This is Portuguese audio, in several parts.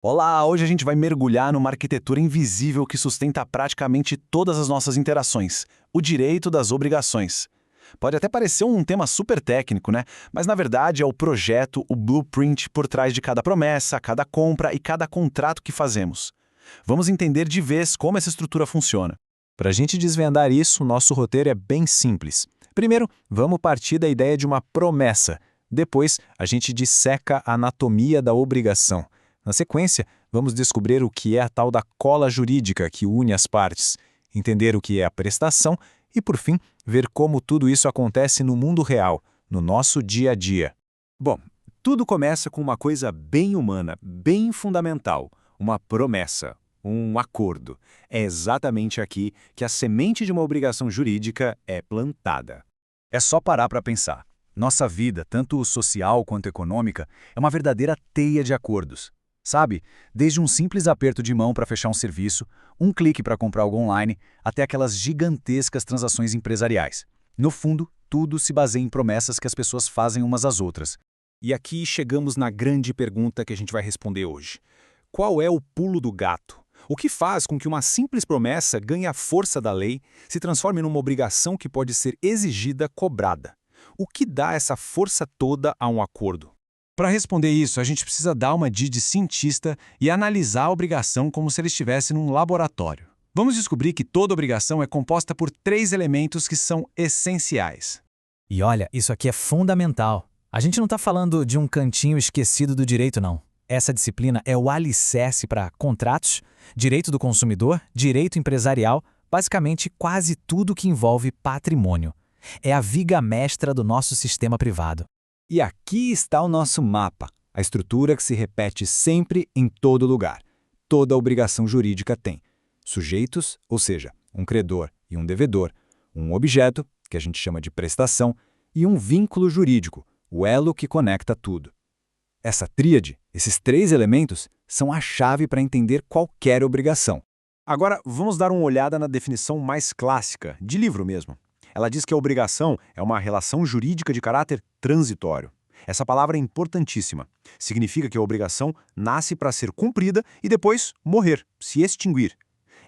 Olá, hoje a gente vai mergulhar numa arquitetura invisível que sustenta praticamente todas as nossas interações, o direito das obrigações. Pode até parecer um tema super técnico, né? Mas na verdade é o projeto, o blueprint por trás de cada promessa, cada compra e cada contrato que fazemos. Vamos entender de vez como essa estrutura funciona. Para a gente desvendar isso, nosso roteiro é bem simples. Primeiro, vamos partir da ideia de uma promessa. Depois, a gente disseca a anatomia da obrigação. Na sequência, vamos descobrir o que é a tal da cola jurídica que une as partes, entender o que é a prestação e, por fim, ver como tudo isso acontece no mundo real, no nosso dia a dia. Bom, tudo começa com uma coisa bem humana, bem fundamental, uma promessa, um acordo. É exatamente aqui que a semente de uma obrigação jurídica é plantada. É só parar para pensar. Nossa vida, tanto social quanto econômica, é uma verdadeira teia de acordos. Sabe? Desde um simples aperto de mão para fechar um serviço, um clique para comprar algo online, até aquelas gigantescas transações empresariais. No fundo, tudo se baseia em promessas que as pessoas fazem umas às outras. E aqui chegamos na grande pergunta que a gente vai responder hoje. Qual é o pulo do gato? O que faz com que uma simples promessa ganhe a força da lei, se transforme numa obrigação que pode ser exigida, cobrada? O que dá essa força toda a um acordo? Para responder isso, a gente precisa dar uma de cientista e analisar a obrigação como se ele estivesse num laboratório. Vamos descobrir que toda obrigação é composta por 3 elementos que são essenciais. E olha, isso aqui é fundamental. A gente não está falando de um cantinho esquecido do direito, não. Essa disciplina é o alicerce para contratos, direito do consumidor, direito empresarial, basicamente quase tudo que envolve patrimônio. É a viga mestra do nosso sistema privado. E aqui está o nosso mapa, a estrutura que se repete sempre em todo lugar. Toda obrigação jurídica tem sujeitos, ou seja, um credor e um devedor, um objeto, que a gente chama de prestação, e um vínculo jurídico, o elo que conecta tudo. Essa tríade, esses 3 elementos, são a chave para entender qualquer obrigação. Agora, vamos dar uma olhada na definição mais clássica, de livro mesmo. Ela diz que a obrigação é uma relação jurídica de caráter transitório. Essa palavra é importantíssima. Significa que a obrigação nasce para ser cumprida e depois morrer, se extinguir.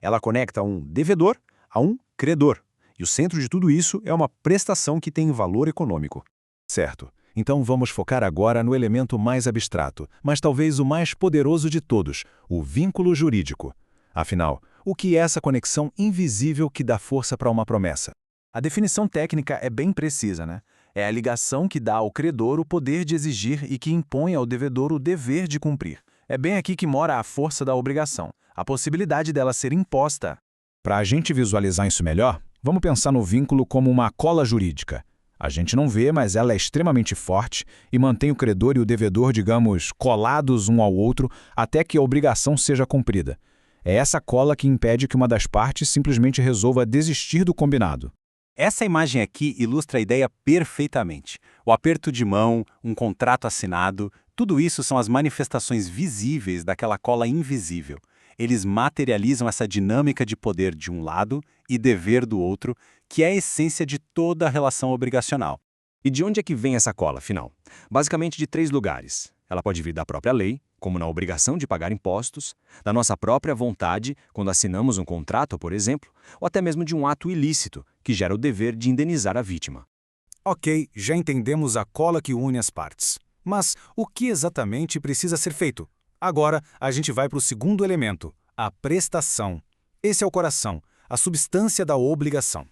Ela conecta um devedor a um credor. E o centro de tudo isso é uma prestação que tem valor econômico. Certo. Então vamos focar agora no elemento mais abstrato, mas talvez o mais poderoso de todos, o vínculo jurídico. Afinal, o que é essa conexão invisível que dá força para uma promessa? A definição técnica é bem precisa, né? É a ligação que dá ao credor o poder de exigir e que impõe ao devedor o dever de cumprir. É bem aqui que mora a força da obrigação, a possibilidade dela ser imposta. Para a gente visualizar isso melhor, vamos pensar no vínculo como uma cola jurídica. A gente não vê, mas ela é extremamente forte e mantém o credor e o devedor, digamos, colados um ao outro até que a obrigação seja cumprida. É essa cola que impede que uma das partes simplesmente resolva desistir do combinado. Essa imagem aqui ilustra a ideia perfeitamente. O aperto de mão, um contrato assinado, tudo isso são as manifestações visíveis daquela cola invisível. Eles materializam essa dinâmica de poder de um lado e dever do outro, que é a essência de toda a relação obrigacional. E de onde é que vem essa cola, afinal? Basicamente de 3 lugares. Ela pode vir da própria lei, como na obrigação de pagar impostos, da nossa própria vontade, quando assinamos um contrato, por exemplo, ou até mesmo de um ato ilícito, que gera o dever de indenizar a vítima. Ok, já entendemos a cola que une as partes. Mas o que exatamente precisa ser feito? Agora, a gente vai para o segundo elemento, a prestação. Esse é o coração, a substância da obrigação.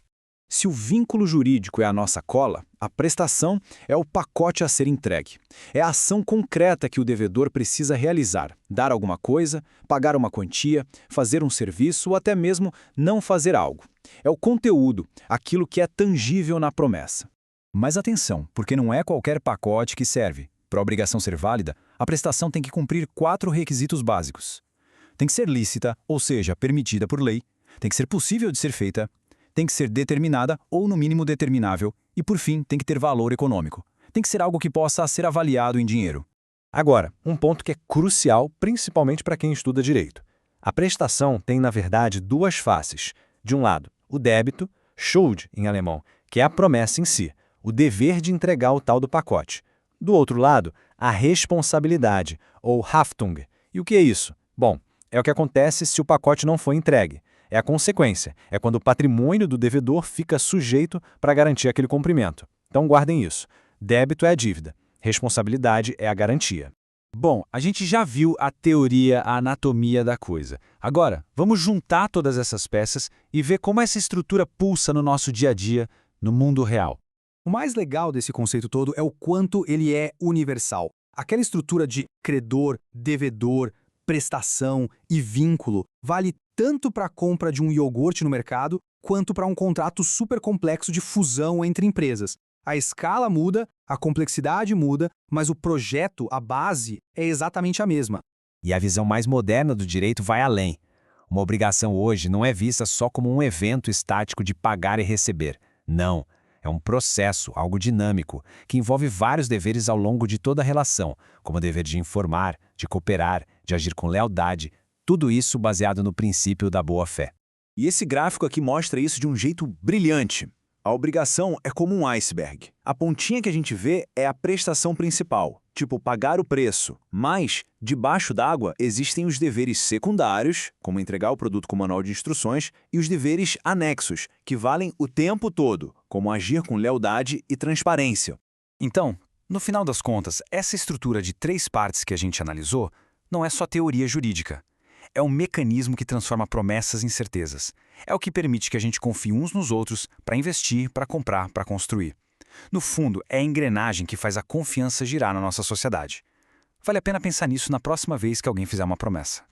Se o vínculo jurídico é a nossa cola, a prestação é o pacote a ser entregue. É a ação concreta que o devedor precisa realizar, dar alguma coisa, pagar uma quantia, fazer um serviço ou até mesmo não fazer algo. É o conteúdo, aquilo que é tangível na promessa. Mas atenção, porque não é qualquer pacote que serve. Para a obrigação ser válida, a prestação tem que cumprir 4 requisitos básicos. Tem que ser lícita, ou seja, permitida por lei, tem que ser possível de ser feita, tem que ser determinada ou, no mínimo, determinável e, por fim, tem que ter valor econômico. Tem que ser algo que possa ser avaliado em dinheiro. Agora, um ponto que é crucial, principalmente para quem estuda direito. A prestação tem, na verdade, 2 faces. De um lado, o débito, Schuld em alemão, que é a promessa em si, o dever de entregar o tal do pacote. Do outro lado, a responsabilidade, ou Haftung, E o que é isso? Bom, é o que acontece se o pacote não foi entregue. É a consequência, é quando o patrimônio do devedor fica sujeito para garantir aquele cumprimento. Então guardem isso. Débito é a dívida, responsabilidade é a garantia. Bom, a gente já viu a teoria, a anatomia da coisa. Agora, vamos juntar todas essas peças e ver como essa estrutura pulsa no nosso dia a dia, no mundo real. O mais legal desse conceito todo é o quanto ele é universal. Aquela estrutura de credor, devedor, prestação e vínculo vale tanto para a compra de um iogurte no mercado, quanto para um contrato super complexo de fusão entre empresas. A escala muda, a complexidade muda, mas o projeto, a base, é exatamente a mesma. E a visão mais moderna do direito vai além. Uma obrigação hoje não é vista só como um evento estático de pagar e receber. Não. É um processo, algo dinâmico, que envolve vários deveres ao longo de toda a relação, como o dever de informar, de cooperar, de agir com lealdade, tudo isso baseado no princípio da boa-fé. E esse gráfico aqui mostra isso de um jeito brilhante. A obrigação é como um iceberg. A pontinha que a gente vê é a prestação principal, tipo pagar o preço. Mas, debaixo d'água, existem os deveres secundários, como entregar o produto com manual de instruções, e os deveres anexos, que valem o tempo todo, como agir com lealdade e transparência. Então, no final das contas, essa estrutura de 3 partes que a gente analisou não é só teoria jurídica. É um mecanismo que transforma promessas em certezas. É o que permite que a gente confie uns nos outros para investir, para comprar, para construir. No fundo, é a engrenagem que faz a confiança girar na nossa sociedade. Vale a pena pensar nisso na próxima vez que alguém fizer uma promessa.